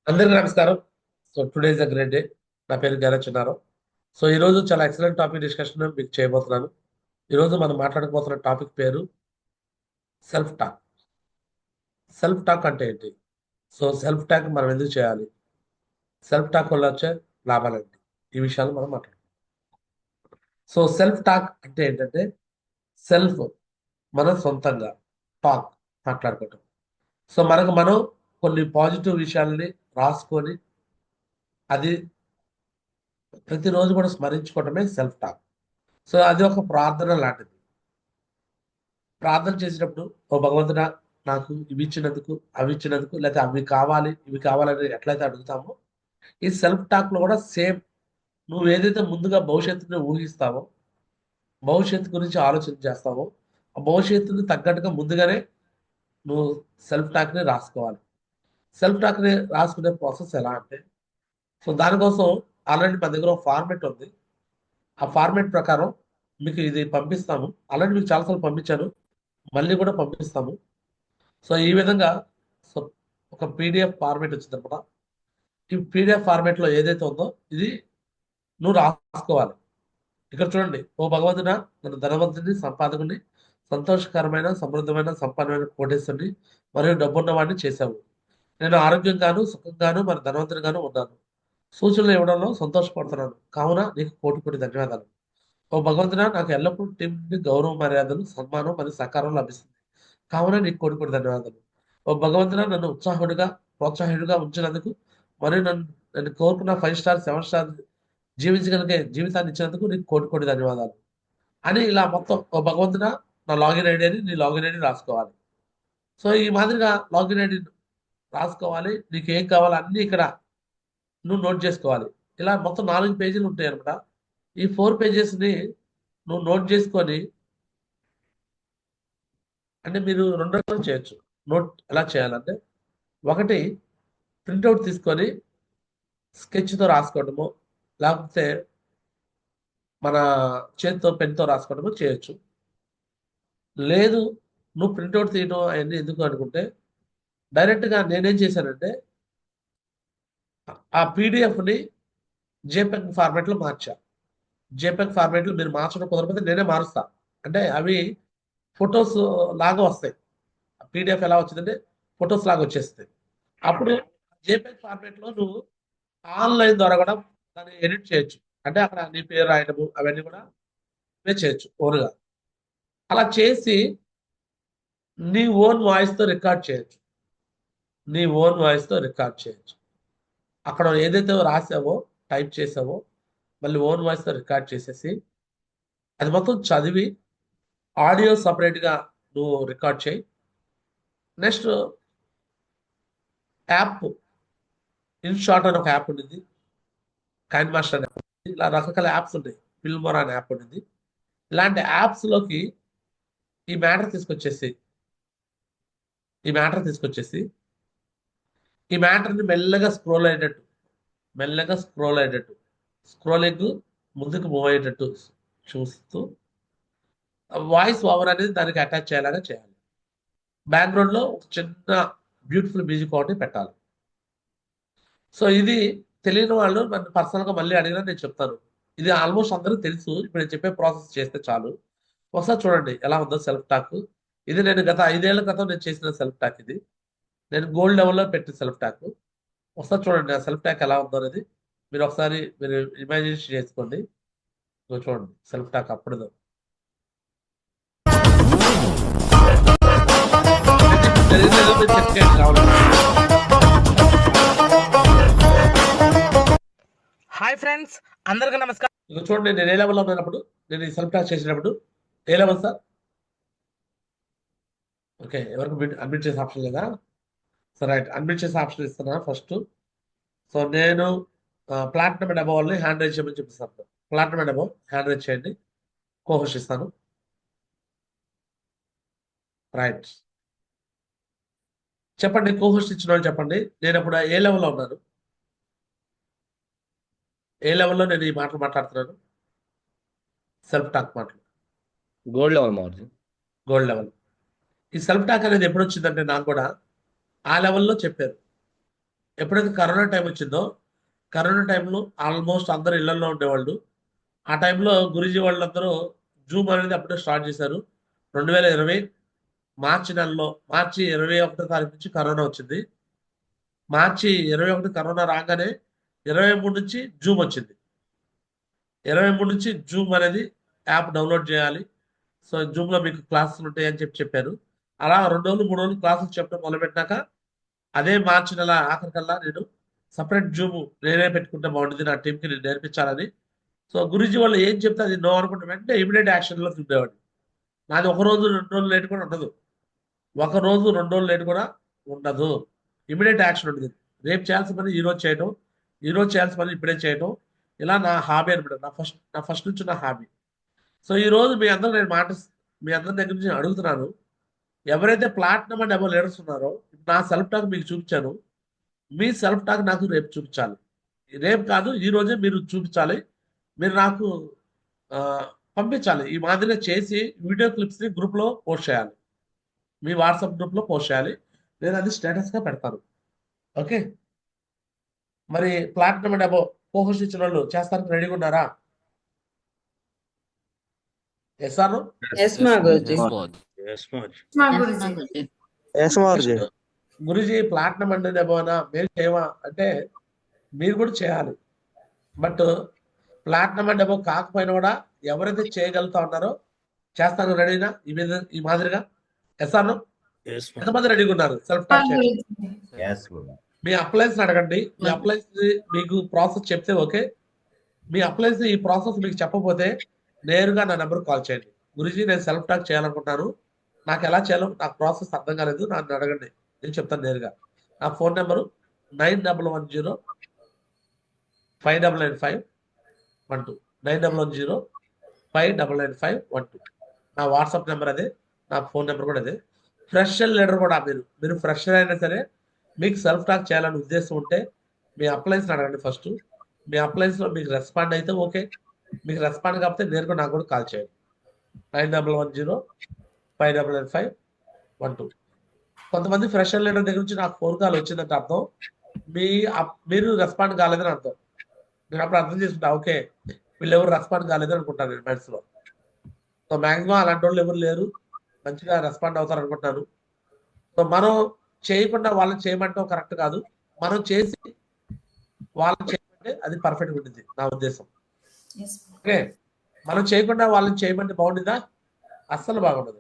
అందరికీ నమస్కారం. So today is a great day. నా పేరు చిన్నారావు. సో ఈరోజు చాలా ఎక్సలెంట్ టాపిక్ డిస్కషన్ మీకు చేయబోతున్నాను. ఈరోజు మనం మాట్లాడకపోతున్న టాపిక్ పేరు సెల్ఫ్ టాక్. సెల్ఫ్ టాక్ అంటే ఏంటి? సో సెల్ఫ్ టాక్ మనం ఎందుకు చేయాలి? సెల్ఫ్ టాక్ వల్ల వచ్చే లాభాలేంటి? ఈ విషయాలు మనం మాట్లాడుకుందాం. సో సెల్ఫ్ టాక్ అంటే ఏంటంటే సెల్ఫ్ మన సొంతంగా టాక్ మాట్లాడుకోవటం. సో మనకు మనం కొన్ని పాజిటివ్ విషయాలని రాసుకొని అది ప్రతిరోజు కూడా స్మరించుకోవటమే సెల్ఫ్ టాక్. సో అది ఒక ప్రార్థన లాంటిది. ప్రార్థన చేసినప్పుడు ఓ భగవంతుడా నాకు ఇవి ఇచ్చినందుకు అవి ఇచ్చినందుకు లేకపోతే అవి కావాలి ఇవి కావాలని ఎట్లయితే అడుగుతామో ఈ సెల్ఫ్ టాక్ లో కూడా సేమ్. నువ్వు ఏదైతే ముందుగా భవిష్యత్తుని ఊహిస్తావో భవిష్యత్తు గురించి ఆలోచన చేస్తావో ఆ భవిష్యత్తుని తగ్గట్టుగా ముందుగానే నువ్వు సెల్ఫ్ టాక్ ని రాసుకోవాలి. సెల్ఫ్ టాక్ ని రాసుకునే ప్రాసెస్ ఎలా అంటే సో దానికోసం ఆల్రెడీ మన దగ్గర ఒక ఫార్మెట్ ఉంది. ఆ ఫార్మెట్ ప్రకారం మీకు ఇది పంపిస్తాము. ఆల్రెడీ మీకు చాలాసార్లు పంపించాను, మళ్ళీ కూడా పంపిస్తాము. సో ఈ విధంగా సో ఒక పీడిఎఫ్ ఫార్మేట్ వచ్చింది అనమాట. ఈ పీడిఎఫ్ ఫార్మేట్ లో ఏదైతే ఉందో ఇది నువ్వు రాసుకోవాలి. ఇక్కడ చూడండి, ఓ భగవంతుడా నన్ను ధనవంతుని సంపాదకుని సంతోషకరమైన సమృద్ధమైన సంపన్నమైన కోటేశ్వరుని మరియు డబ్బున్న వాడిని చేశావు. నేను ఆరోగ్యంగాను సుఖంగాను మరి ధనవంతునిగాను ఉన్నాను. సూచనలు ఇవ్వడంలో సంతోషపడుతున్నాను కావున నీకు కోటి కోటి ధన్యవాదాలు. ఓ భగవంతుడా నాకు ఎల్లప్పుడూ టీం నుండి గౌరవ మర్యాదలు సన్మానం మరియు సహకారం లభిస్తుంది కావున నీకు కోటి కోటి ధన్యవాదాలు. ఓ భగవంతుడా నన్ను ఉత్సాహుడిగా ప్రోత్సాహుడిగా ఉంచినందుకు మరియు నన్ను నన్ను కోరుకున్న 5 స్టార్ 7 స్టార్ జీవించగలిగే జీవితాన్ని ఇచ్చినందుకు నీకు కోటి కోటి ధన్యవాదాలు అని ఇలా మొత్తం ఓ భగవంతుడా నా లాగిన్ ఐడి అని నీ లాగిన్ ఐడి రాసుకోవాలి. సో ఈ మాదిరిగా లాగిన్ ఐడి రాసుకోవాలి. నీకు ఏం కావాలో అన్ని ఇక్కడ నువ్వు నోట్ చేసుకోవాలి. ఇలా మొత్తం 4 పేజీలు ఉంటాయి అనమాట. ఈ 4 పేజెస్ ని నువ్వు నోట్ చేసుకొని అంటే మీరు రెండు రకాలు చేయొచ్చు. నోట్ ఎలా చేయాలంటే ఒకటి ప్రింట్అవుట్ తీసుకొని స్కెచ్తో రాసుకోవడము, లేకపోతే మన చేతితో పెన్తో రాసుకోవడము చేయొచ్చు. లేదు నువ్వు ప్రింట్అవుట్ తీయడం అవన్నీ ఎందుకు అనుకుంటే డైరెక్ట్గా నేనేం చేశానంటే ఆ పీడిఎఫ్ని జేపెగ్ ఫార్మాట్లో మార్చా. జేపెగ్ ఫార్మాట్లో మీరు మార్చడం కుదరకపోతే నేనే మారుస్తా. అంటే అవి ఫొటోస్ లాగా వస్తాయి. పీడిఎఫ్ ఎలా వచ్చిందంటే ఫొటోస్ లాగా వచ్చేస్తాయి. అప్పుడు జేపెగ్ ఫార్మాట్లో నువ్వు ఆన్లైన్ ద్వారా కూడా దాన్ని ఎడిట్ చేయొచ్చు. అంటే అక్కడ నీ పేరు రాయడము అవన్నీ కూడా నువ్వే చేయొచ్చు ఓన్గా. అలా చేసి నీ ఓన్ వాయిస్ తో రికార్డ్ చేయొచ్చు. నీ ఓన్ వాయిస్ తో రికార్డ్ చేయొచ్చు. అక్కడ ఏదైతే రాసావో టైప్ చేసావో మళ్ళీ ఓన్ వాయిస్ తో రికార్డ్ చేసేసి అది మొత్తం చదివి ఆడియో సపరేట్ గా నువ్వు రికార్డ్ చేయి. నెక్స్ట్ యాప్ ఇన్ షార్ట్ అని ఒక యాప్ ఉంటుంది, కైన్ మాస్టర్ అనే యాప్ ఉంది. ఇలా రకరకాల యాప్స్ ఉంటాయి. ఫిల్మోరా అనే యాప్ ఉంటుంది. ఇలాంటి యాప్స్ లోకి ఈ మ్యాటర్ తీసుకొచ్చేసి ఈ మ్యాటర్ తీసుకొచ్చేసి ఈ మ్యాటర్ని మెల్లగా స్క్రోల్ అయ్యేటట్టు స్క్రోలింగ్ ముందుకు మూవ్ అయ్యేటట్టు చూస్తూ వాయిస్ ఓవర్ అనేది దానికి అటాచ్ చేయాలని చేయాలి. బ్యాక్గ్రౌండ్ లో ఒక చిన్న బ్యూటిఫుల్ మ్యూజిక్ ఒకటి పెట్టాలి. సో ఇది తెలియని వాళ్ళు నన్ను పర్సనల్ గా మళ్ళీ అడిగినా నేను చెప్తాను. ఇది ఆల్మోస్ట్ అందరూ తెలుసు. ఇప్పుడు నేను చెప్పే ప్రాసెస్ చేస్తే చాలు. ఒకసారి చూడండి ఎలా ఉందో సెల్ఫ్ టాక్. ఇది నేను గత 5 ఏళ్ల క్రితం నేను చేసిన సెల్ఫ్ టాక్. ఇది నేను గోల్డ్ లెవెల్లో పెట్టిన సెల్ఫ్ టాక్. ఒకసారి చూడండి ఆ సెల్ఫ్ టాక్ ఎలా ఉందో అనేది మీరు ఒకసారి మీరు ఇమాజినేషన్ చేసుకోండి. ఇదిగో చూడండి సెల్ఫ్ టాక్ అప్పుడు జరిగినదో మీరు చెక్ చేయండి కావాలంటే. హాయ్ ఫ్రెండ్స్, అందరికీ నమస్కారం. ఇక చూడండి నేను ఏ లెవెల్లో ఉన్నప్పుడు నేను ఈ సెల్ఫ్ టాక్ చేసినప్పుడు ఏ లెవెల్ సార్? ఓకే, ఎవరికి అడ్మిట్ చేసే ఆప్షన్ లేదా? సో రైట్, అడ్మిట్ చేసే ఆప్షన్ ఇస్తున్నా ఫస్ట్. సో నేను ప్లాటినం అండ్ అబవ్ వాళ్ళని హ్యాండ్ రైజ్ చేయమని చూపిస్తాను. Platinum and above hand raise చేయండి, కోహోస్ట్ ఇస్తాను. రైట్, చెప్పండి కోహోస్ట్ ఇచ్చిన వాళ్ళు చెప్పండి. నేను ఇప్పుడు ఏ లెవెల్లో ఉన్నాను? ఏ లెవెల్లో నేను ఈ మాటలు మాట్లాడుతున్నాను? సెల్ఫ్ టాక్ మాటలు gold level margin. Gold level. ఈ సెల్ఫ్ టాక్ అనేది ఎప్పుడు వచ్చిందంటే నాకు కూడా ఆ లెవెల్లో చెప్పారు. ఎప్పుడైతే కరోనా టైం వచ్చిందో కరోనా టైంలో ఆల్మోస్ట్ అందరు ఇళ్లలో ఉండేవాళ్ళు. ఆ టైంలో గురూజీ వాళ్ళందరూ జూమ్ అనేది అప్పుడే స్టార్ట్ చేశారు. 2020 మార్చి నెలలో మార్చి 21 తారీఖు నుంచి కరోనా వచ్చింది. మార్చి 21 కరోనా రాగానే 23 నుంచి జూమ్ వచ్చింది. 23 నుంచి జూమ్ అనేది యాప్ డౌన్లోడ్ చేయాలి. సో జూమ్లో మీకు క్లాసులు ఉంటాయి అని చెప్పారు. అలా 2 రోజులు 3 రోజులు క్లాసులు చెప్పడం మొదలుపెట్టినాక అదే మార్చి నెల ఆఖరికల్లా నేను సపరేట్ జూమ్ నేనే పెట్టుకుంటే బాగుంటుంది నా టీంకి నేను నేర్పించాలని. సో గురూజీ వాళ్ళు ఏం చెప్తే అది నో అనుకుంటే వెంటనే ఇమీడియట్ యాక్షన్లో ఉండేవాడిని. నాది 1 రోజు 2 రోజులు లేట్ కూడా ఉండదు. 1 రోజు 2 రోజులు లేట్ కూడా ఉండదు. ఇమీడియట్ యాక్షన్ ఉంటుంది. రేపు చేయాల్సిన పని ఈ రోజు చేయడం, ఈ రోజు చేయాల్సిన పని ఇప్పుడే చేయడం. ఇలా నా హాబీ అనమాట. నా ఫస్ట్ నుంచి నా హాబీ. సో ఈ రోజు మీ అందరూ నేను మీ అందరి దగ్గర నుంచి అడుగుతున్నాను. ఎవరైతే ప్లాటినం అండ్ అబోవ్ లీడర్స్ ఉన్నారో నా సెల్ఫ్ టాక్ మీకు చూపించాను. మీ సెల్ఫ్ టాక్ నాకు రేపు చూపించాలి. రేపు కాదు ఈ రోజే మీరు చూపించాలి. మీరు నాకు పంపించాలి. ఈ మాదిరిగా చేసి వీడియో క్లిప్స్ని గ్రూప్లో పోస్ట్ చేయాలి. మీ వాట్సాప్ గ్రూప్లో పోస్ట్ చేయాలి. నేను అది స్టేటస్గా పెడతాను. ఓకే, మరి ప్లాటినం అండ్ అబోవ్ పోస్ట్ ఇచ్చిన వాళ్ళు చేస్తానికి రెడీగా ఉన్నారా? Yes or no? Yes, మా గురుజీ. మా గురుజీ. ఎస్ మారుజీ. గురుజీ ప్లాటినం అండ్ అబోవ్నా మేము చేయమా అంటే మీరు కూడా చేయాలి. బట్ ప్లాటినం అండ్ అబోవ్ కాకపోయినా కూడా ఎవరైతే చేయగలుగుతా ఉన్నారో చేస్తాను రెడీనా ఈ మాదిరిగా? Yes or no? ఎంతమంది రెడీగా ఉన్నారు సెల్ఫ్ మా టాక్ చేయాలి? గురుజీ. మీ అప్లయన్స్ అడగండి. మీ అప్లయన్స్ మీకు ప్రాసెస్ చెప్తే ఓకే. మీ అప్లయన్స్ ఈ ప్రాసెస్ మీకు చెప్పకపోతే నేరుగా నా నెంబర్కి కాల్ చేయండి. గురుజీ నేను సెల్ఫ్ టాక్ చేయాలనుకుంటున్నాను, నాకు ఎలా చేయాలో నాకు ప్రాసెస్ అర్థం కాలేదు, నన్ను అడగండి, నేను చెప్తాను నేరుగా. నా ఫోన్ నెంబరు 9110599512 9110599512. నా వాట్సాప్ నెంబర్ అదే, నా ఫోన్ నెంబర్ కూడా అదే. ఫ్రెషర్ లీడర్ కూడా మీరు ఫ్రెషర్ అయినా సరే మీకు సెల్ఫ్ టాక్ చేయాలని ఉద్దేశం ఉంటే మీ అప్లయన్స్ అడగండి ఫస్ట్. మీ అప్లయన్స్లో మీకు రెస్పాండ్ అయితే ఓకే, మీకు రెస్పాండ్ కాకపోతే నేరుగా నాకు కూడా కాల్ చేయండి. 9110599512. కొంతమంది ఫ్రెషర్ లీడర్ దగ్గర నుంచి నాకు ఫోన్ కాల్ వచ్చిందంటే అర్థం మీరు రెస్పాండ్ కాలేదని అర్థం. నేను అప్పుడు అర్థం చేసుకుంటా, ఓకే వీళ్ళు ఎవరు రెస్పాండ్ కాలేదని అనుకుంటాను నేను మైండ్స్లో. సో మ్యాక్సిమం అలాంటి వాళ్ళు ఎవరు లేరు, మంచిగా రెస్పాండ్ అవుతారు అనుకుంటున్నాను. సో మనం చేయకుండా వాళ్ళని చేయమంటాం కరెక్ట్ కాదు, మనం చేసి వాళ్ళని చేయమంటే అది పర్ఫెక్ట్గా ఉంటుంది నా ఉద్దేశం. ఓకే, మనం చేయకుండా వాళ్ళని చేయమంటే బాగుంటుందా? అస్సలు బాగుండదు.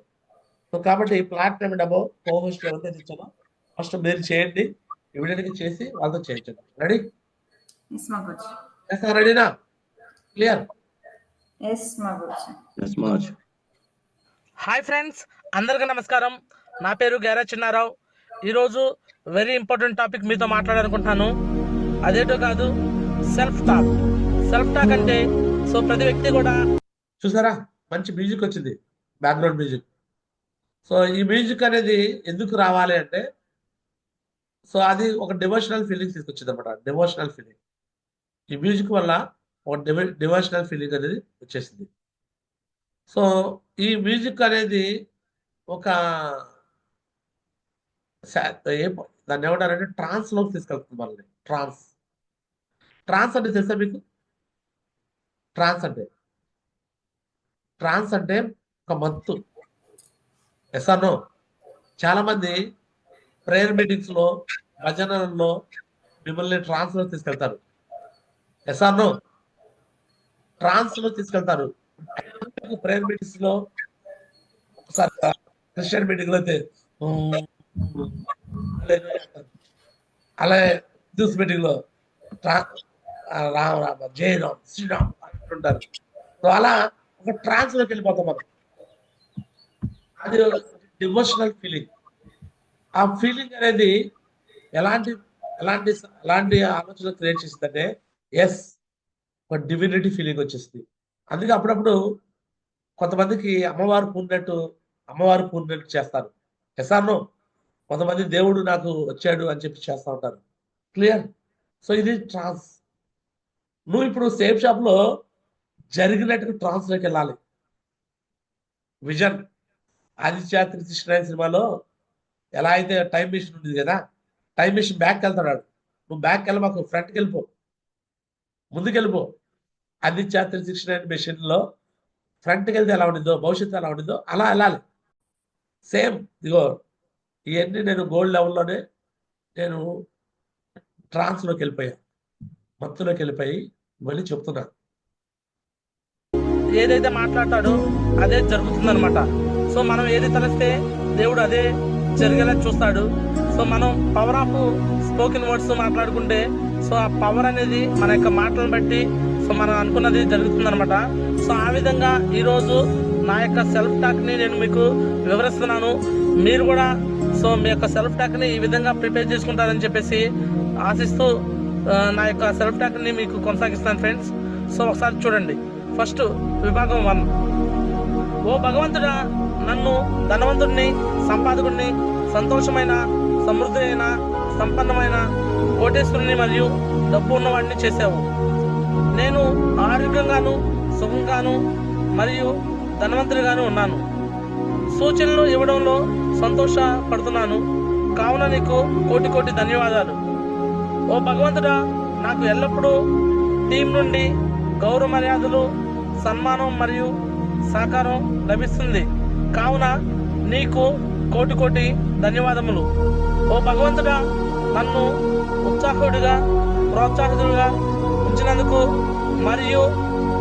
సో కాబట్టి ప్లాటినం అండ్ అబోవ్ కో-హోస్ట్ ఎవరైతే ఇచ్చామో ఫస్ట్ మీరు చేయండి, ఇమీడియట్గా చేసి వాళ్ళతో చేయించండి. రెడీ? ఎస్ మా గురుజీ. రెడీనా? క్లియర్? ఎస్ మా గురుజీ. హాయ్ ఫ్రెండ్స్, అందరికీ నమస్కారం. నా పేరు గేరా చిన్నారావు. ఈరోజు వెరీ ఇంపార్టెంట్ టాపిక్ మీతో మాట్లాడాలనుకుంటున్నాను. అదేటో కాదు, సెల్ఫ్ టాక్. సెల్ఫ్ టాక్ అంటే సో ప్రతి వ్యక్తి కూడా చూసారా మంచి మ్యూజిక్ వచ్చింది, బ్యాక్గ్రౌండ్ మ్యూజిక్. సో ఈ మ్యూజిక్ అనేది ఎందుకు రావాలి అంటే సో అది ఒక డివోషనల్ ఫీలింగ్ తీసుకొచ్చింది అనమాట. డివోషనల్ ఫీలింగ్ ఈ మ్యూజిక్ వల్ల ఒక డివోషనల్ ఫీలింగ్ అనేది వచ్చేసింది. సో ఈ మ్యూజిక్ అనేది ఒక దాన్ని ఏమంటారంటే ట్రాన్స్లోకి తీసుకెళ్తుంది మనల్ని. ట్రాన్స్ అంటే తెలుసా మీకు? ట్రాన్స్ అంటే ఒక మత్తు. Yes or no? చాలా మంది ప్రేయర్ మీటింగ్స్లో భజనలలో మిమ్మల్ని ట్రాన్స్లో తీసుకెళ్తారు. Yes or no? ట్రాన్స్లో తీసుకెళ్తారు. ప్రేయర్ మీటింగ్స్ లో ఒకసారి క్రిస్టియన్ మీటింగ్ లో అయితే అలాగే హిందూస్ మీటింగ్ లో రామ రామ జై రామ్ శ్రీరామ్ అంటుంటారు. సో అలా ఒక ట్రాన్స్ లోకి వెళ్ళిపోతాం మనం. అది డివోషనల్ ఫీలింగ్. ఆ ఫీలింగ్ అనేది ఎలాంటి ఆలోచన క్రియేట్ చేసిందంటే ఎస్ ఒక డివినిటీ ఫీలింగ్ వచ్చేసింది. అందుకే అప్పుడప్పుడు కొంతమందికి అమ్మవారు పూర్ణట్టు చేస్తారు. ఎస్ఆర్నో? కొంతమంది దేవుడు నాకు వచ్చాడు అని చెప్పి చేస్తూ ఉంటారు. క్లియర్? సో ఇది ట్రాన్స్. నువ్వు ఇప్పుడు సేఫ్ షాప్లో జరిగినట్టుగా ట్రాన్స్లోకి వెళ్ళాలి. విజన్ ఆదిత్య 369 సినిమాలో ఎలా అయితే టైం మిషన్ ఉంది కదా, టైం మిషన్ బ్యాక్ వెళ్తాడు. నువ్వు బ్యాక్ వెళ్ళి మాకు ఫ్రంట్కి వెళ్ళిపో, ముందుకెళ్ళిపో. ఆదిత్య 369 మెషిన్లో ఫ్రంట్కి వెళ్తే ఎలా ఉండిందో, భవిష్యత్తు ఎలా ఉండిందో అలా వెళ్ళాలి. సేమ్ ఇదిగో ఇవన్నీ నేను గోల్డ్ లెవెల్లోనే నేను ట్రాన్స్లోకి వెళ్ళిపోయా, మత్తులోకి వెళ్ళిపోయి మళ్ళీ చెప్తున్నాను. ఏదైతే మాట్లాడతాడో అదే జరుగుతుందన్నమాట. సో మనం ఏది తలస్తే దేవుడు అదే జరిగేలా చూస్తాడు. సో మనం పవర్ ఆఫ్ స్పోకెన్ వర్డ్స్ మాట్లాడుకుంటే సో ఆ పవర్ అనేది మన యొక్క మాటలను బట్టి సో మనం అనుకున్నది జరుగుతుందన్నమాట. సో ఆ విధంగా ఈరోజు నా యొక్క సెల్ఫ్ టాక్ని నేను మీకు వివరిస్తున్నాను. మీరు కూడా సో మీ యొక్క సెల్ఫ్ టాక్ని ఈ విధంగా ప్రిపేర్ చేసుకుంటారని చెప్పేసి ఆశిస్తూ నా యొక్క సెల్ఫ్ టాక్ని మీకు కొనసాగిస్తాను ఫ్రెండ్స్. సో ఒకసారి చూడండి. ఫస్ట్ విభాగం 1. ఓ భగవంతుడా, నన్ను ధనవంతుడిని, సంపాదకుడిని, సంతోషమైన, సమృద్ధి అయిన, సంపన్నమైన, కోటేశ్వరుని మరియు డబ్బు ఉన్నవాడిని చేసావు. నేను ఆరోగ్యంగాను, సుఖంగాను మరియు ధనవంతుడిగాను ఉన్నాను. సూచనలు ఇవ్వడంలో సంతోషపడుతున్నాను. కావున నీకు కోటి కోటి ధన్యవాదాలు. ఓ భగవంతుడా, నాకు ఎల్లప్పుడూ టీం నుండి గౌరవ మర్యాదలు, సన్మానం మరియు సహకారం లభిస్తుంది. కావున నీకు కోటి కోటి ధన్యవాదములు. ఓ భగవంతుడా, నన్ను ఉత్సాహుడిగా, ప్రోత్సాహితుడిగా ఉంచినందుకు మరియు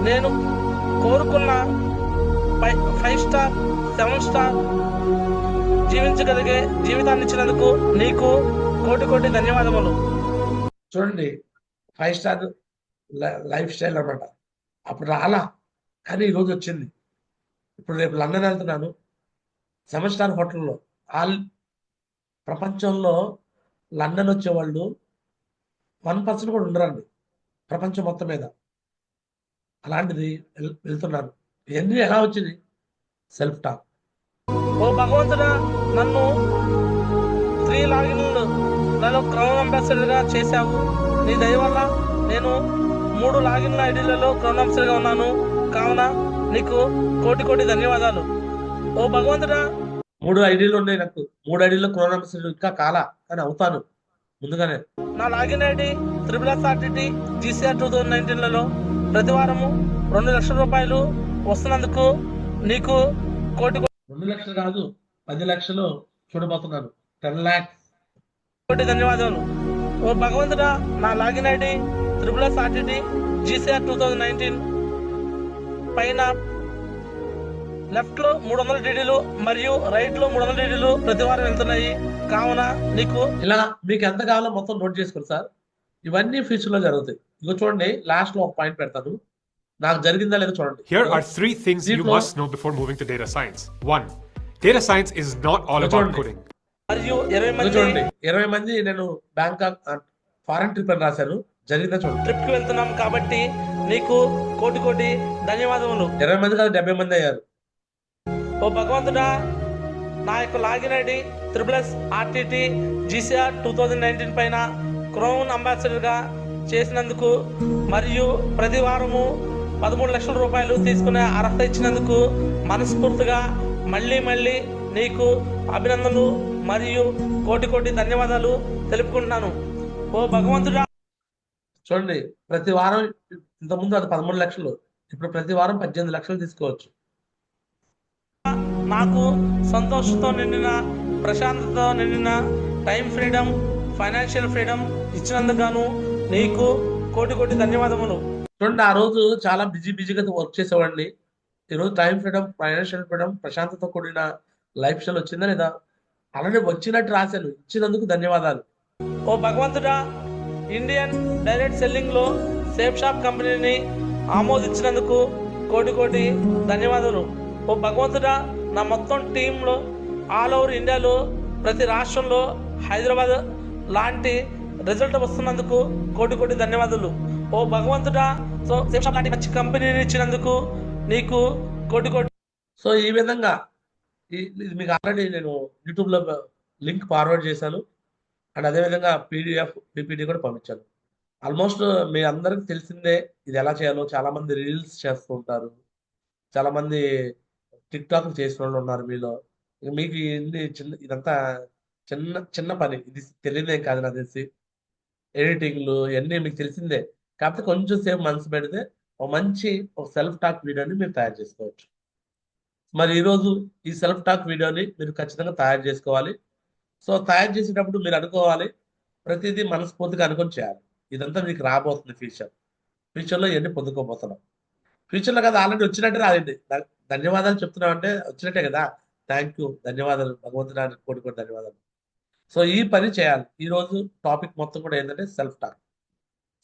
నేను కోరుకున్న 5 స్టార్ 7 స్టార్ జీవించగలిగే జీవితాన్ని ఇచ్చినందుకు నీకు కోటి కోటి ధన్యవాదములు. చూడండి, 5 స్టార్ లైఫ్ స్టైల్ అన్నమాట. అప్పుడు రాలా, కానీ ఈరోజు వచ్చింది. ఇప్పుడు రేపు లండన్ వెళ్తున్నాను, 7 స్టార్ హోటల్లో. ప్రపంచంలో లండన్ వచ్చేవాళ్ళు 1% కూడా ఉండరండి ప్రపంచం మొత్తం మీద. అలాంటిది వెళ్తున్నాను. ఇవన్నీ ఎలా వచ్చింది? Self talk. ఓ భగవంతుడా, నన్ను 3 లాగిన్లలో క్రౌన్ అంబాసిడర్గా చేశావు. నీ దయ వల్ల నేను 3 లాగిన్ల ఐడీలలో క్రౌన్ అంబాసిడర్గా ఉన్నాను. కావున నీకు కోటి కోటి ధన్యవాదాలు. ఓ భగవంతుడా, 3 ఐడీలు ఉన్నాయి నాకు. 3 ఐడీల్లో క్రౌన్ అంబాసిడర్ ఇంకా కాలా, కానీ అవుతాను ముందుగానే. నా లాగిన్ ఐడి SSRTT GCR 2019లలో ప్రతి వారము 2 లక్షల రూపాయలు వస్తున్నందుకు నీకు కోటి 2 లక్షలు కాదు, 10 లక్షలు చూడబోతున్నాను. 10 lakhs. కోటి ధన్యవాదాలు. ఓ భగవంతుడా, నా లాగిన్ ఐడి SSRTT GCR 2019 పైన లెఫ్ట్ లో 300 డీడీలు మరియు రైట్ లో 300 డీడీలు ప్రతి వారం వెళ్తున్నాయి. కావున నీకు ఇలా మీకు ఎంత కావాలో మొత్తం నోట్ చేసుకోండి సార్. ఇవన్నీ ఫ్యూచర్ లో జరుగుతాయి. ఇగో చూడండి, లాస్ట్ లో ఒక పాయింట్ పెడతాను, నాకు జరిగిందా లేదో చూడండి. Here are 3 things you must know before moving to data science. 1. Data science is not all about coding. మరియు 20 మంది చూడండి, 20 మంది నేను బ్యాంకాక్ ఫారెన్ ట్రిప్ అని రాశాను. జరిగిందా చూడండి. ట్రిప్ కి వెళ్తున్నాం కాబట్టి నీకు కోటి కోటి ధన్యవాదములు. 20 మంది కాదు, 70 మంది అయ్యారు. ఓ భగవంతుడా, నా యొక్క లాగిన్ ఐడి SSRTT GCR 2019 పైన క్రౌన్ అంబాసిడర్గా చేసినందుకు మరియు ప్రతి వారము 13 లక్షల రూపాయలు తీసుకునే అర్హత ఇచ్చినందుకు మనస్ఫూర్తిగా మళ్ళీ నీకు అభినందనలు మరియు కోటి కోటి ధన్యవాదాలు తెలుపుకుంటున్నాను. ఓ భగవంతుడా, చూడండి, ప్రతి వారం ఇంతకుముందు అది 13 లక్షలు, ఇప్పుడు ప్రతి వారం 18 లక్షలు తీసుకోవచ్చు. నాకు సంతోషంతో నిండిన, ప్రశాంతతతో నిండిన టైం ఫ్రీడమ్, ఫైనాన్షియల్ ఫ్రీడమ్ ఇచ్చినందుకు నీకు కోటి కోటి ధన్యవాదములు. చూడండి, ఆ రోజు చాలా బిజీగా వర్క్ చేసేవాడిని. ఈరోజు టైం ఫ్రీడమ్, ఫైనాన్షియల్ ఫ్రీడమ్, ప్రశాంతతో కూడిన లైఫ్ స్టైల్ వచ్చిందా లేదా? అలానే వచ్చినట్టు రాశాను. ఇచ్చినందుకు ధన్యవాదాలు. ఓ భగవంతుడా, ఇండియన్ డైరెక్ట్ సెల్లింగ్ లో సేఫ్ షాప్ కంపెనీని ఆమోదించినందుకు కోటి కోటి ధన్యవాదాలు. ఓ భగవంతుడా, నా మొత్తం టీంలో ఆల్ ఓవర్ ఇండియాలో ప్రతి రాష్ట్రంలో హైదరాబాద్ లాంటి రిజల్ట్ వస్తున్నందుకు కోటి కోటి ధన్యవాదాలు. ఓ భగవంతుడా, సో సేఫ్ షాప్ లాంటి మంచి కంపెనీని ఇచ్చినందుకు నీకు కోటి కోటి. సో ఈ విధంగా ఇది మీకు ఆల్రెడీ నేను యూట్యూబ్లో లింక్ ఫార్వర్డ్ చేశాను. అండ్ అదేవిధంగా PDF, PPT కూడా పంపించాను. ఆల్మోస్ట్ మీ అందరికి తెలిసిందే ఇది ఎలా చేయాలో. చాలామంది రీల్స్ చేస్తూ ఉంటారు, చాలామంది టిక్టాక్ చేసిన వాళ్ళు ఉన్నారు మీలో. మీకు ఇదంతా చిన్న పని, ఇది తెలియదేం కాదు నాకు తెలిసి. ఎడిటింగ్లు ఇవన్నీ మీకు తెలిసిందే. కాకపోతే కొంచెం సేపు మనసు పెడితే ఒక సెల్ఫ్ టాక్ వీడియోని మీరు తయారు చేసుకోవచ్చు. మరి ఈరోజు ఈ సెల్ఫ్ టాక్ వీడియోని మీరు ఖచ్చితంగా తయారు చేసుకోవాలి. సో తయారు చేసేటప్పుడు మీరు అనుకోవాలి, ప్రతిదీ మనస్ఫూర్తిగా అనుకొని చేయాలి. ఇదంతా మీకు రాబోతుంది ఫ్యూచర్లో ఇవన్నీ పొందుకోబోతున్నాం. ఫ్యూచర్లో కదా, ఆల్రెడీ వచ్చినట్టే రాదండి. ధన్యవాదాలు చెప్తున్నాం అంటే వచ్చినట్టే కదా. థ్యాంక్ యూ, ధన్యవాదాలు, భగవంతుడానికి కోటి ధన్యవాదాలు. సో ఈ పని చేయాలి. ఈ రోజు టాపిక్ మొత్తం కూడా ఏంటంటే సెల్ఫ్ టాక్.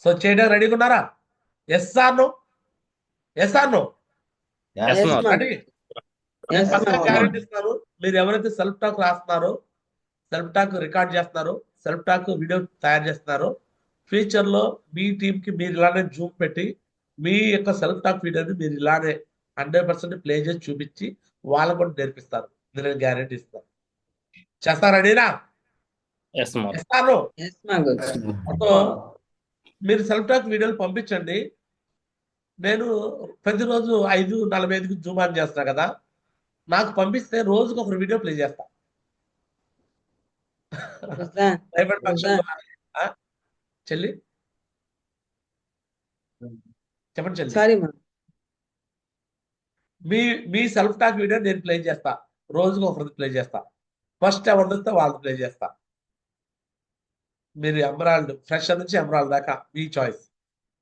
సో చేయడానికి రెడీగా ఉన్నారా? Yes or no? Yes or no? Yes, ma'am. Ready? Guarantee ఇస్తున్నారు. మీరు ఎవరైతే సెల్ఫ్ టాక్ రాస్తున్నారో, సెల్ఫ్ టాక్ రికార్డ్ చేస్తున్నారో, సెల్ఫ్ టాక్ వీడియో తయారు చేస్తున్నారో, ఫ్యూచర్ లో మీ టీమ్ కి మీరు ఇలానే జూమ్ పెట్టి మీ యొక్క సెల్ఫ్ టాక్ వీడియోని మీరు ఇలానే 100% ప్లే చేసి చూపించి వాళ్ళకు కూడా నేర్పిస్తారు. నేను గ్యారెంటీ ఇస్తాను. చేస్తారా? రెడీనా? Yes, ma'am. ఇస్తాను. Yes, ma'am. సో మీరు సెల్ఫ్ టాక్ వీడియోలు పంపించండి. నేను ప్రతిరోజు 5:45కి జూమ్ ఆన్ చేస్తున్నా కదా, నాకు పంపిస్తే రోజుకు ఒక వీడియో ప్లే చేస్తా. ప్రైవేట్ ఫంక్షన్ చెల్లి చెప్పండి చెల్లి. Sorry, ma'am. మీ సెల్ఫ్ టాక్ వీడియో నేను ప్లే చేస్తా. రోజుకు ఒకరిది ప్లే చేస్తా. ఫస్ట్ ఎవరిది వస్తే వాళ్ళది ప్లే చేస్తా. మీరు ఎమరాల్డ్ ఫ్రెషర్ నుంచి ఎమరాల్డ్ దాకా మీ చాయిస్.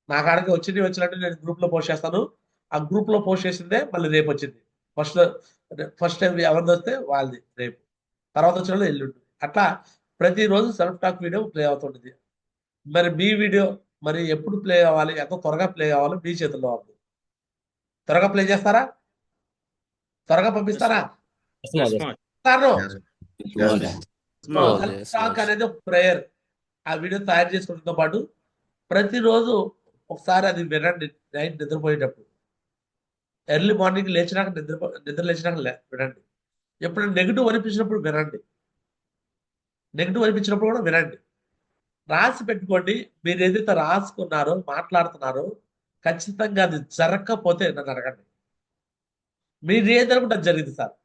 నా కాడికి వచ్చినట్టు నేను గ్రూప్ లో పోస్ట్ చేస్తాను. ఆ గ్రూప్ లో పోస్ట్ చేసిందే మళ్ళీ రేపు వచ్చింది. ఫస్ట్ టైం ఎవరిది వస్తే వాళ్ళది రేపు, తర్వాత వచ్చిన వాళ్ళు ఎల్లుండి. అట్లా ప్రతిరోజు సెల్ఫ్ టాక్ వీడియో ప్లే అవుతుంటుంది. మరి మీ వీడియో మరి ఎప్పుడు ప్లే అవ్వాలి, ఎంత త్వరగా ప్లే అవ్వాలో మీ చేతుల్లో ఉంది. త్వరగా ప్లే చేస్తారా? త్వరగా పంపిస్తారా? Yes, ma'am. సెల్ఫ్ టాక్ అనేది ఒక ప్రేయర్. ఆ వీడియో తయారు చేసుకోవడంతో పాటు ప్రతిరోజు ఒకసారి అది వినండి. నైట్ నిద్రపోయేటప్పుడు, ఎర్లీ మార్నింగ్ లేచినాక నిద్ర లేచినాక వినండి. ఎప్పుడైనా నెగిటివ్ అనిపించినప్పుడు వినండి. నెగిటివ్ అనిపించినప్పుడు కూడా వినండి. రాసి పెట్టుకోండి. మీరు ఏదైతే రాసుకున్నారో, మాట్లాడుతున్నారో, ఖచ్చితంగా అది జరగకపోతే నన్ను అడగండి. మీరు ఏదనుకుంటే అది జరిగింది సార్.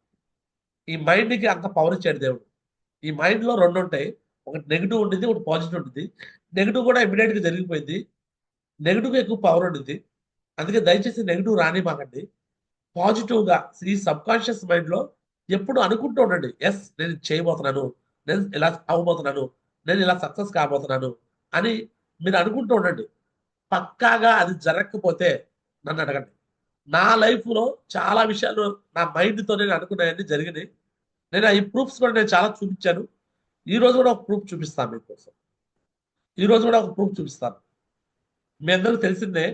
ఈ మైండ్కి అంత పవర్ ఇచ్చాడు దేవుడు. ఈ మైండ్లో రెండు ఉంటాయి. ఒకటి నెగిటివ్ ఉంటుంది, ఒకటి పాజిటివ్ ఉంటుంది. నెగిటివ్ కూడా ఇమీడియట్గా జరిగిపోయింది. నెగిటివ్గా ఎక్కువ పవర్ ఉంటుంది. అందుకే దయచేసి నెగిటివ్ రానివ్వకండి. పాజిటివ్గా ఈ సబ్ కాన్షియస్ మైండ్లో ఎప్పుడు అనుకుంటూ ఉండండి. ఎస్, నేను చేయబోతున్నాను, నేను ఇలా అవ్వబోతున్నాను, నేను ఇలా సక్సెస్ కాబోతున్నాను అని మీరు అనుకుంటూ ఉండండి. పక్కాగా అది జరగకపోతే నన్ను అడగండి. నా లైఫ్లో చాలా విషయాలు నా మైండ్తో నేను అనుకున్నాయన్నీ జరిగినాయి. నేను ఈ ప్రూఫ్స్ కూడా నేను చాలా చూపించాను. ఈ రోజు కూడా ఒక ప్రూఫ్ చూపిస్తాను మీకోసం. మీ అందరికీ తెలిసిందే,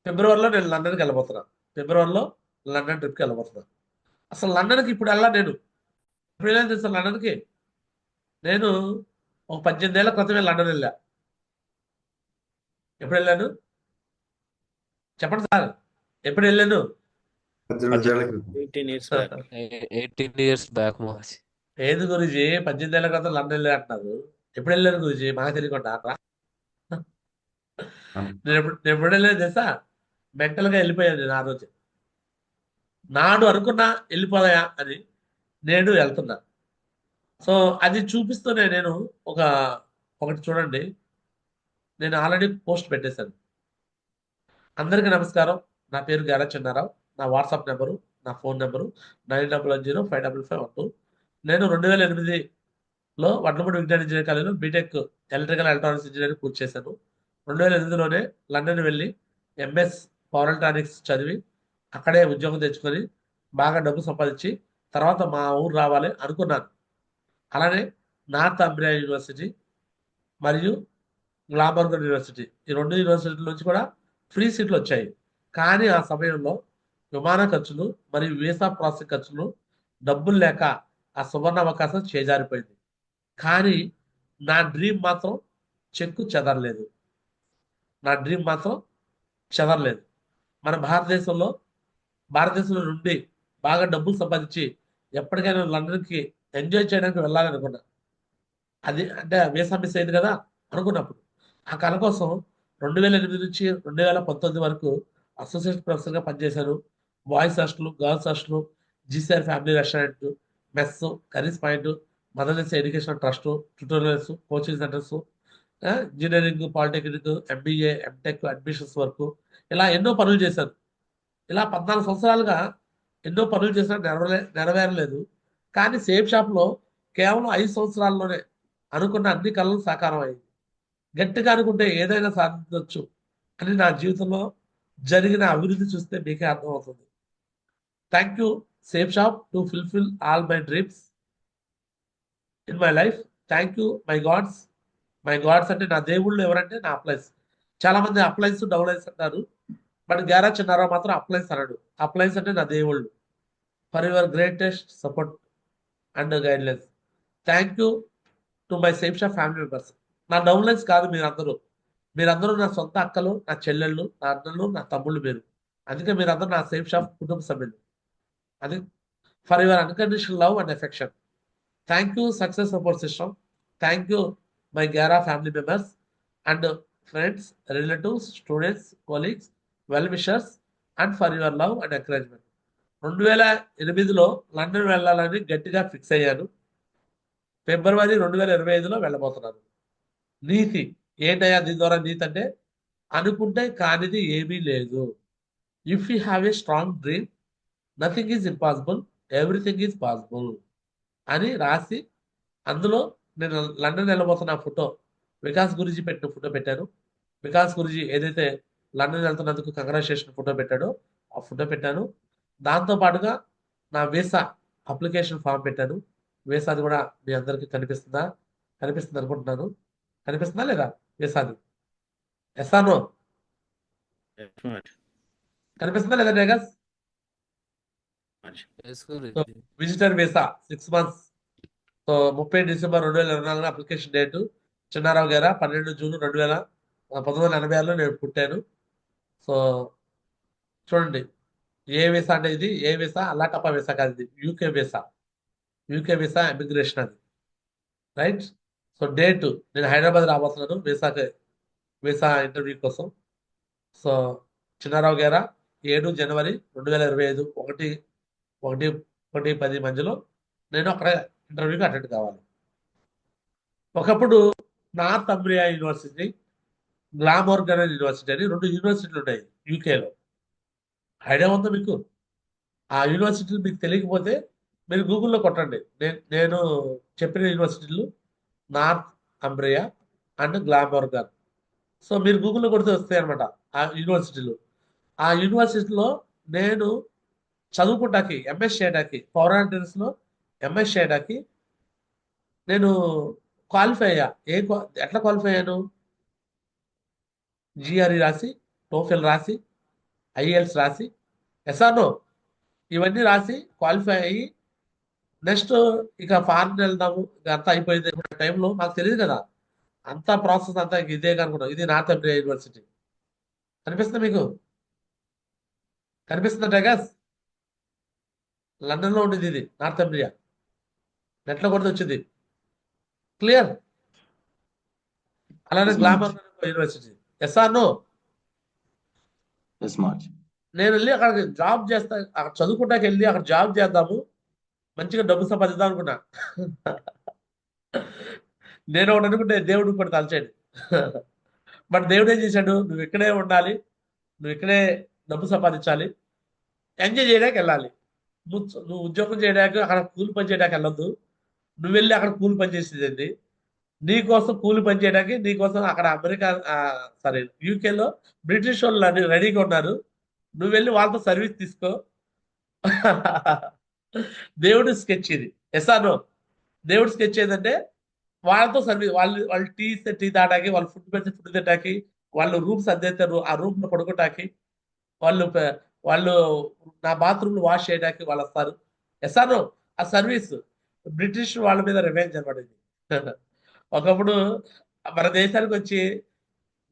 ఫిబ్రవరిలో నేను లండన్కి వెళ్ళబోతున్నాను. ఫిబ్రవరిలో లండన్ ట్రిప్కి వెళ్ళబోతున్నాను. అసలు లండన్కి ఇప్పుడు ఎప్పుడు వెళ్ళాను తెలుసా? లండన్కి నేను ఒక 18 ఏళ్ల క్రితమే లండన్ వెళ్ళా. ఎప్పుడు వెళ్ళాను చెప్పండి సార్? ఎప్పుడు వెళ్ళాను? 18 years back. 18 years back, March. ఏది గురుజీ 18 ఏళ్ల క్రితం లండన్ వెళ్ళా అంటున్నారు? ఎప్పుడు వెళ్ళాను గురుజీ? మాకు తెలియకుండా నేను ఎప్పుడు వెళ్ళాను తెలుసా? మెంటల్గా వెళ్ళిపోయాను నేను ఆ రోజు. నాడు అనుకున్నా వెళ్ళిపోయా అని, నేడు వెళ్తున్నా. సో అది చూపిస్తూనే నేను ఒకటి చూడండి, నేను ఆల్రెడీ పోస్ట్ పెట్టేశాను. అందరికీ నమస్కారం. నా పేరు గారా చిన్నారావు. నా వాట్సాప్ నెంబరు, నా ఫోన్ నెంబరు 91055512. నేను 2008లో వడ్లమూడి విజ్ఞాన ఇంజనీరింగ్ కాలేజీలో బీటెక్ ఎలక్ట్రికల్ ఎలక్ట్రానిక్స్ ఇంజనీరింగ్ పూర్తి చేశాను. 2008లోనే లండన్ వెళ్ళి ఎంఎస్ పవర్ ఎలక్ట్రానిక్స్ చదివి అక్కడే ఉద్యోగం తెచ్చుకొని బాగా డబ్బు సంపాదించి తర్వాత మా ఊరు రావాలి అనుకున్నాను. అలానే నార్త్ అంబ్రియా యూనివర్సిటీ మరియు గ్లామర్గన్ యూనివర్సిటీ, ఈ 2 యూనివర్సిటీల నుంచి కూడా ఫ్రీ సీట్లు వచ్చాయి. కానీ ఆ సమయంలో విమాన ఖర్చులు మరియు వీసా ప్రాసెసింగ్ ఖర్చులు, డబ్బులు లేక ఆ సువర్ణ అవకాశం చేజారిపోయింది. కానీ నా డ్రీమ్ మాత్రం చెదరలేదు. మన భారతదేశంలో నుండి బాగా డబ్బులు సంపాదించి ఎప్పటికైనా లండన్కి ఎంజాయ్ చేయడానికి వెళ్ళాలనుకున్నా. అది అంటే వీసా మిస్ అయింది కదా అనుకున్నప్పుడు ఆ కళ కోసం 2008 నుంచి 2019 వరకు అసోసియేట్ ప్రొఫెసర్గా పనిచేశాను. Boys hostel, girls hostel, GCR family restaurant, mess, curries point, mother education trust, tutorials, coaching centres, engineering, polytechnic, MBA, MTech admissions వరకు ఇలా ఎన్నో పనులు చేశాను. ఇలా 14 సంవత్సరాలుగా ఎన్నో పనులు చేసినా నెరవేరలేదు. కానీ సేమ్ షాప్లో కేవలం 5 సంవత్సరాల్లోనే అనుకున్న అన్ని కళలు సాకారం అయ్యింది. గట్టిగా అనుకుంటే ఏదైనా సాధించవచ్చు అని నా జీవితంలో జరిగిన అభివృద్ధి చూస్తే మీకే అర్థమవుతుంది. Thank you same shop to fulfil all my dreams in my life. Thank you my gods. My gods అంటే నా దేవుళ్ళు ఎవరంటే నా అప్లైన్స్. చాలా మంది అప్లైన్స్ డౌన్లైన్స్ అంటారు, బట్ గ్యారా చిన్నారావు మాత్రం అప్లైన్స్ అన్నాడు. అప్లైన్స్ అంటే నా దేవుళ్ళు. For your greatest support and guidelines. Thank you to my same shop family members. నా డౌన్లైన్స్ కాదు మీరందరూ నా సొంత అక్కలు, నా చెల్లెళ్ళు, నా అన్నలు, నా తమ్ముళ్ళు మీరు. అందుకే మీరందరూ నా సేమ్ షాప్ కుటుంబ సభ్యులు. అది for your unconditional love and affection. Thank you success support system. Thank you my గ్యారా family members and friends, relatives, students, colleagues, well wishers and for your love and encouragement. 2008లో London వెళ్ళాలని గట్టిగా fix అయ్యాను. ఫిబ్రవరి 2025లో వెళ్ళబోతున్నాను. నీతి ఏంటయ్యా దీని ద్వారా? నీతి అంటే అనుకుంటే కానిది ఏమీ లేదు. If you have a strong dream, nothing is impossible, everything is possible అని రాసి, అందులో నేను లండన్ వెళ్ళబోతున్న ఫోటో, వికాస్ గురూజీ పెట్టిన ఫోటో పెట్టాను. వికాస్ గురూజీ ఏదైతే లండన్ వెళ్తున్నందుకు కంగ్రాచులేషన్ ఫోటో పెట్టాడో ఆ ఫోటో పెట్టాను. దాంతో పాటుగా నా వీసా అప్లికేషన్ ఫామ్ పెట్టాను. వీసాది కూడా మీ అందరికీ కనిపిస్తుంది అనుకుంటున్నాను. కనిపిస్తుందా లేదా వీసాది? SRO Yes, Maharaj. కనిపిస్తుందా లేదా రేగస్? Yes, so Guruji. Visitor visa 6 months. So 30 December 2024 application date. Chinnarao గారా 12 జూన్ 1986లో నేను పుట్టాను. సో చూడండి, ఏ వీసా అంటే ఇది ఏ వీసా? అల్లాటప్ప వీసా కాదు, ఇది UK visa. UK visa immigration అది, రైట్? సో డేటు నేను హైదరాబాద్ రాబోతున్నాను వీసా ఇంటర్వ్యూ కోసం. సో చిన్నారావు గారా 7 జనవరి 2025 1:10 మధ్యలో నేను అక్కడ ఇంటర్వ్యూకి అటెండ్ కావాలి. ఒకప్పుడు నార్త్ అంబ్రియా యూనివర్సిటీ, గ్లామోర్గన్ యూనివర్సిటీ అని 2 యూనివర్సిటీలు ఉన్నాయి యూకేలో. ఐడియా ఉందా మీకు? ఆ యూనివర్సిటీలు మీకు తెలియకపోతే మీరు గూగుల్లో కొట్టండి. నేను చెప్పిన యూనివర్సిటీలు నార్త్ అంబ్రియా అండ్ గ్లామోర్గన్. సో మీరు గూగుల్లో కొడితే వస్తాయి అనమాట ఆ యూనివర్సిటీలు. ఆ యూనివర్సిటీలో నేను చదువుకుంటాకి, ఎంఎస్ చేయడానికి, పౌరాణిక్స్లో ఎంఎస్ చేయడానికి నేను క్వాలిఫై అయ్యా. ఎట్లా క్వాలిఫై అయ్యాను? జిఆర్ఈ రాసి, టోఫెల్ రాసి, ఐఎల్స్ రాసి, ఎస్ఆర్ఓ ఇవన్నీ రాసి క్వాలిఫై అయ్యి నెక్స్ట్ ఇక ఫారెన్ వెళ్దాము, ఇక అంతా అయిపోయింది టైంలో మాకు తెలియదు కదా, అంతా ప్రాసెస్ అంతా ఇదే కనుకుంటాం. ఇది నార్త్ అంబ్రియా యూనివర్సిటీ. కనిపిస్తుంది మీకు? కనిపిస్తుందా టైగర్స్? లండన్లో ఉండేది ఇది నార్త్ అంబ్రియా. నెట్లో కొడితే వచ్చింది. క్లియర్? అలానే glamour university. SRO Yes, Maharaj. నేను వెళ్ళి అక్కడ జాబ్ చేస్తా, అక్కడ చదువుకుంటాకి వెళ్ళి అక్కడ జాబ్ చేద్దాము, మంచిగా డబ్బు సంపాదిద్దాం అనుకున్నా. నేను ఒకటి అనుకుంటే దేవుడు ఇంకోటి తలచాడు. బట్ దేవుడు ఏం చేశాడు? నువ్వు ఇక్కడే ఉండాలి, నువ్వు ఇక్కడే డబ్బు సంపాదించాలి, ఎంజాయ్ చేయడానికి వెళ్ళాలి. నువ్వు ఉద్యోగం చేయడానికి అక్కడ కూలి పని చేయడానికి వెళ్ళొద్దు. నువ్వు వెళ్ళి అక్కడ కూలి పని చేసేది నీకోసం, కూలి పని చేయడానికి నీకోసం అక్కడ అమెరికా యూకేలో బ్రిటిష్ వాళ్ళు రెడీగా ఉన్నారు. నువ్వు వెళ్ళి వాళ్ళతో సర్వీస్ తీసుకో. దేవుడు స్కెచ్ ఇది. ఎస్ఆర్ఓ దేవుడు స్కెచ్ ఏంటంటే వాళ్ళతో సర్వీస్, వాళ్ళు టీ తాటాకి, వాళ్ళు ఫుడ్ పెడితే ఫుడ్ తింటాకి, వాళ్ళు రూమ్స్ అద్దెతారు, ఆ రూమ్ లో పడుకోటాకి, వాళ్ళు నా బాత్రూమ్ వాష్ చేయడానికి వాళ్ళు వస్తారు. ఎస్ఆర్ఓ ఆ సర్వీస్ బ్రిటిష్ వాళ్ళ మీద రివెంజ్ అనమాట ఇది. ఒకప్పుడు మన దేశానికి వచ్చి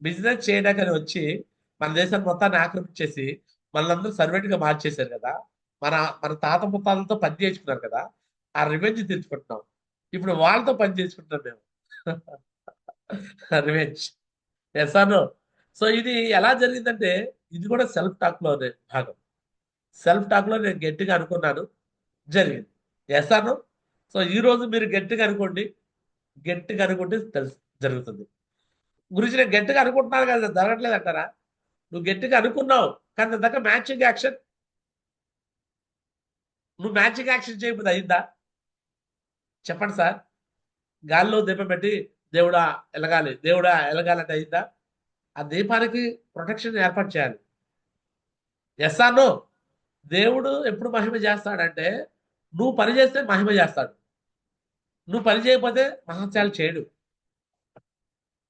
బిజినెస్ చేయడానికి వచ్చి మన దేశాన్ని మొత్తాన్ని ఆక్రమించేసి మనలందరూ సర్వెంట్ గా మార్చేశారు కదా. మన మన తాత ముత్తాలతో పని చేసుకున్నారు కదా, ఆ రివెంజ్ తీర్చుకుంటున్నాం. ఇప్పుడు వాళ్ళతో పని చేసుకుంటున్నాం మేము. రివెంజ్. ఎస్ఆర్ఓ. సో ఇది ఎలా జరిగిందంటే ఇది కూడా సెల్ఫ్ టాక్ లోనే భాగం. సెల్ఫ్ టాక్ లో నేను గట్టిగా అనుకున్నాను, జరిగింది. ఎస్ఆర్ఓ. సో ఈ రోజు మీరు గట్టిగా అనుకుంటే జరుగుతుంది. గురించి నేను గట్టిగా అనుకుంటున్నాను కదా, జరగట్లేదు అంటారా? నువ్వు గట్టిగా అనుకున్నావు కానీ దాకా మ్యాచింగ్ యాక్షన్, నువ్వు మ్యాచింగ్ యాక్షన్ చేయకపోతే అయిందా? చెప్పండి సార్. గాల్లో దీపం పెట్టి దేవుడా ఎలగాలంటే అయిందా? ఆ దీపానికి ప్రొటెక్షన్ ఏర్పాటు చేయాలి. Yes or no? దేవుడు ఎప్పుడు మహిమ చేస్తాడంటే నువ్వు పని చేస్తే మహిమ చేస్తాడు, నువ్వు పని చేయకపోతే మహత్యాలు చేయడు.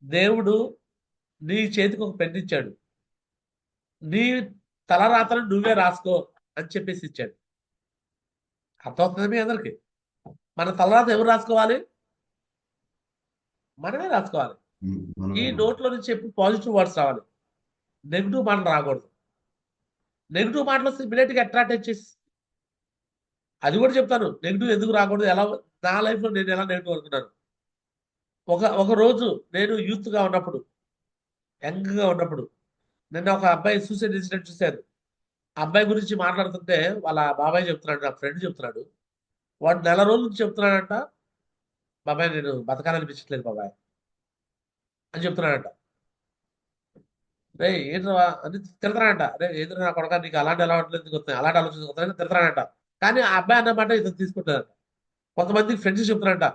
దేవుడు నీ చేతికి ఒక పెన్ ఇచ్చాడు, నీ తలరాతను నువ్వే రాసుకో అని చెప్పేసి ఇచ్చాడు. అర్థమవుతుంది మీ అందరికి? మన తలరాత ఎవరు రాసుకోవాలి? మనమే రాసుకోవాలి. ఈ నోట్లో నుంచి ఎప్పుడు పాజిటివ్ వర్డ్స్ రావాలి, నెగిటివ్ మాటలు రాకూడదు. నెగిటివ్ మాటలు వస్తే ఇమీడియట్గా అట్రాక్ట్ వచ్చేసి, అది కూడా చెప్తాను నెగిటివ్ ఎందుకు రాకూడదు. ఎలా నా లైఫ్లో నేను ఎలా నెగిటివ్ అనుకున్నాను. ఒక రోజు నేను యూత్గా ఉన్నప్పుడు, యంగ్గా ఉన్నప్పుడు, నిన్న ఒక అబ్బాయి సూసైడ్ ఇన్సిడెంట్ చూశాను. ఆ అబ్బాయి గురించి మాట్లాడుతుంటే వాళ్ళ బాబాయ్ చెప్తున్నాడు, నా ఫ్రెండ్ చెప్తున్నాడు, వాడు 4 రోజుల నుంచి చెప్తున్నాడంట, బాబాయ్ నేను బతకాలనిపించట్లేదు బాబాయ్ అని చెప్తున్నాడంట. రే ఏంట్రా అని తిడతానంట. రే ఏదో నా కొడక నీకు అలాంటి అలవాట్లేదు వస్తాయి, అలాంటి ఆలోచన వస్తాయని తిడతానంట. కానీ ఆ అబ్బాయి అన్నమాట ఇతను తీసుకుంటాడంట. కొంతమంది ఫ్రెండ్స్ చెప్తున్నారంట,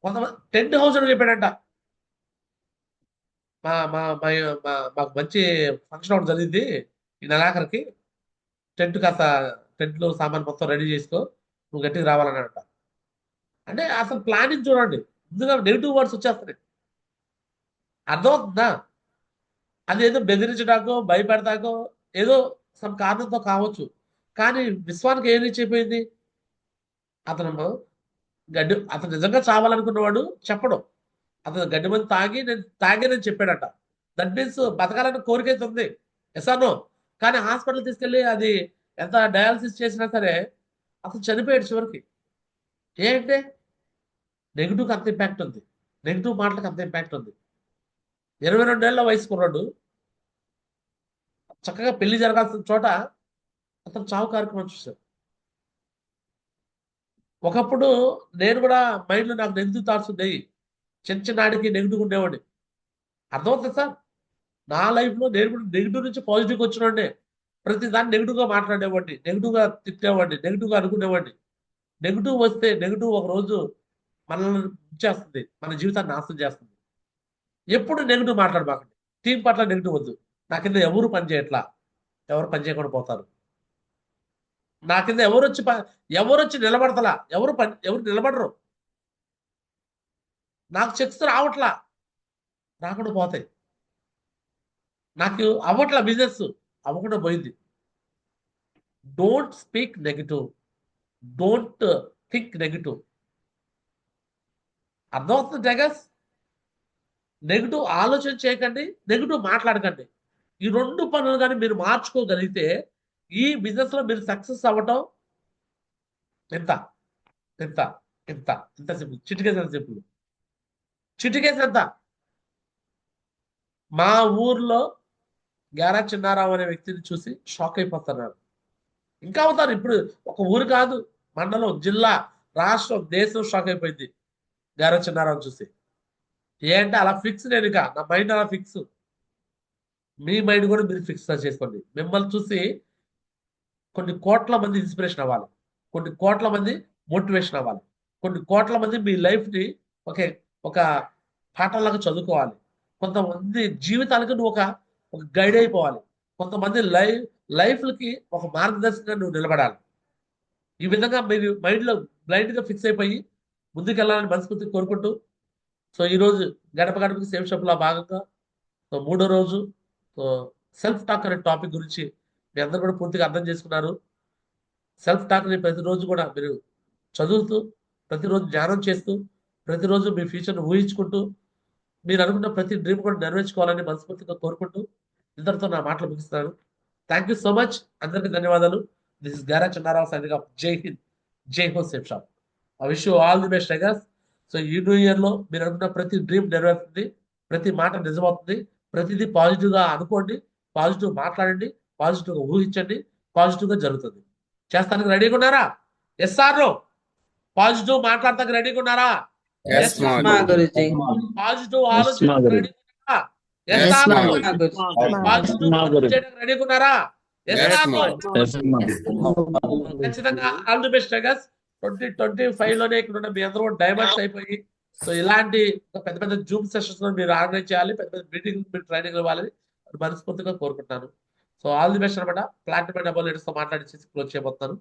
కొంతమంది టెంట్ హౌస్ అని చెప్పాడంట. మా మా మా మా- మాకు మంచి ఫంక్షన్ ఒకటి జరిగింది ఈ నెలాఖరికి, టెంట్లో సామాన్ మొత్తం రెడీ చేసుకో, నువ్వు గట్టిగా రావాలన్నాడంట. అంటే అసలు ప్లానింగ్ చూడండి, ముందుగా నెగిటివ్ వర్డ్స్ వచ్చేస్తున్నాయి. అర్థమవుతుందా? అది ఏదో బెదిరించడాకో భయపెడతాకో ఏదో సమ్ కారణంతో కావచ్చు, కానీ విశ్వానికి ఏం రీచ్ అయిపోయింది? అతను నిజంగా చావాలనుకున్నవాడు చెప్పడం, అతను గడ్డి మంది తాగానని చెప్పాడట. దట్ మీన్స్ బతకాలని కోరిక అయితే ఉంది, ఎసానో. కానీ హాస్పిటల్ తీసుకెళ్ళి అది ఎంత డయాలసిస్ చేసినా సరే అతను చనిపోయాడు చివరికి. ఏంటంటే నెగిటివ్కి అంత ఇంపాక్ట్ ఉంది, నెగిటివ్ మాటలకు అంత ఇంపాక్ట్ ఉంది. 22 ఏళ్ల వయసు కుర్రాడు, చక్కగా పెళ్లి జరగాల్సిన చోట అతను చావు కార్యక్రమం చూశాడు. ఒకప్పుడు నేను కూడా మైండ్లో నాకు నెగిటివ్ థాట్స్ ఉండేవి, చిన్ననాడికి నెగిటివ్ ఉండేవాడిని. అర్థమవుతుంది సార్? నా లైఫ్లో నేను కూడా నెగిటివ్ నుంచి పాజిటివ్కి వచ్చినవాడిని. ప్రతి దాన్ని నెగిటివ్గా మాట్లాడేవాడిని, నెగిటివ్గా తిట్టేవాడిని, నెగిటివ్గా అనుకునేవాడిని. నెగిటివ్ వస్తే నెగిటివ్ ఒక రోజు మనల్ని ఇచ్చేస్తుంది, మన జీవితాన్ని నాశనం చేస్తుంది. ఎప్పుడు నెగిటివ్ మాట్లాడబాకండి. టీం పట్ల నెగిటివ్ వద్దు. నా కింద ఎవరు పని చేయట్లా, ఎవరు పని చేయకుండా పోతారు. నా కింద ఎవరు వచ్చి నిలబడతలా, ఎవరు నిలబడరు. నాకు చెక్స్ రావట్లా, రాకుండా పోతాయి. నాకు అవ్వట్లా, బిజినెస్ అవ్వకుండా పోయింది. Don't speak negative, don't think negative. అర్థమవుతుంది జగస్? నెగిటివ్ ఆలోచన చేయకండి, నెగిటివ్ మాట్లాడకండి. ఈ 2 పనులు కానీ మీరు మార్చుకోగలిగితే ఈ బిజినెస్ లో మీరు సక్సెస్ అవ్వటం ఎంత ఎంత ఎంత ఎంత సింపుల్. చిటికేసి ఎంత. మా ఊర్లో గారా చిన్నారావు అనే వ్యక్తిని చూసి షాక్ అయిపోతున్నారు, ఇంకా అవుతారు. ఇప్పుడు ఒక ఊరు కాదు, మండలం, జిల్లా, రాష్ట్రం, దేశం షాక్ అయిపోయింది గారా చిన్నారావు చూసి. ఏంటంటే అలా ఫిక్స్, నేను ఇక నా మైండ్ అలా ఫిక్స్. మీ మైండ్ కూడా మీరు ఫిక్స్ చేసుకోండి. మిమ్మల్ని చూసి కొన్ని కోట్ల మంది ఇన్స్పిరేషన్ అవ్వాలి, కొన్ని కోట్ల మంది మోటివేషన్ అవ్వాలి, కొన్ని కోట్ల మంది మీ లైఫ్ని ఒక పాఠంలాగా చదువుకోవాలి. కొంతమంది జీవితాలకు నువ్వు ఒక గైడ్ అయిపోవాలి. కొంతమంది లైఫ్లకి ఒక మార్గదర్శకంగా నువ్వు నిలబడాలి. ఈ విధంగా మీరు మైండ్లో బ్లైండ్గా ఫిక్స్ అయిపోయి ముందుకెళ్ళాలని మనస్ఫూర్తి కోరుకుంటూ, సో ఈరోజు గడప గడపకి సేఫ్ షాప్లో భాగంగా సో 3వ రోజు సో సెల్ఫ్ టాక్ అనే టాపిక్ గురించి మీ అందరూ కూడా పూర్తిగా అర్థం చేసుకున్నారు. సెల్ఫ్ టాక్ని ప్రతిరోజు కూడా మీరు చదువుతూ, ప్రతిరోజు ధ్యానం చేస్తూ, ప్రతిరోజు మీ ఫ్యూచర్ని ఊహించుకుంటూ, మీరు అనుకున్న ప్రతి డ్రీమ్ కూడా నెరవేర్చుకోవాలని మనస్ఫూర్తిగా కోరుకుంటూ ఇంతటితో నా మాటలు ముగిస్తున్నాను. Thank you so much. అందరికీ ధన్యవాదాలు. దిస్ ఇస్ గారా చిన్నారావు సైనింగ్ ఆఫ్. జై హింద్, జై హో safe shop. I wish you all the best ఐగర్స్. సో ఈ న్యూ ఇయర్లో మీరు అనుకున్న ప్రతి డ్రీమ్ నెరవేరుతుంది, ప్రతి మాట నిజమవుతుంది. ప్రతిదీ పాజిటివ్గా అనుకోండి, పాజిటివ్ మాట్లాడండి, పాజిటివ్గా ఊహించండి, పాజిటివ్గా జరుగుతుంది. చేస్తానికి రెడీగా ఉన్నారా? Yes or no? పాజిటివ్ మాట్లాడతానికి రెడీగా ఉన్నారా? Yes, మా గురుజీ. పాజిటివ్ ఆలోచన ready Yes, Yes, no? ma'am. రెడీగా ఉన్నారా? Yes, Yes, no? ma'am. Yes, ma'am. ఖచ్చితంగా ఆల్ ది బెస్ట్ గస్. 2025 లోనే ఇక్కడ ఉన్న మీ అందరూ డైమండ్స్ అయిపోయి సో ఇలాంటి పెద్ద పెద్ద జూమ్ సెషన్స్ మీరు ఆర్గనైజ్ చేయాలి, పెద్ద పెద్ద మీటింగ్ మీరు ట్రైనింగ్ ఇవ్వాలని మనస్ఫూర్తిగా కోరుకుంటాను. సో ఆల్ ది బెస్ట్ అనమాట. ప్లాటినం అండ్ డబుల్ తో మాట్లాడి క్లోజ్ చేయబోతున్నాను.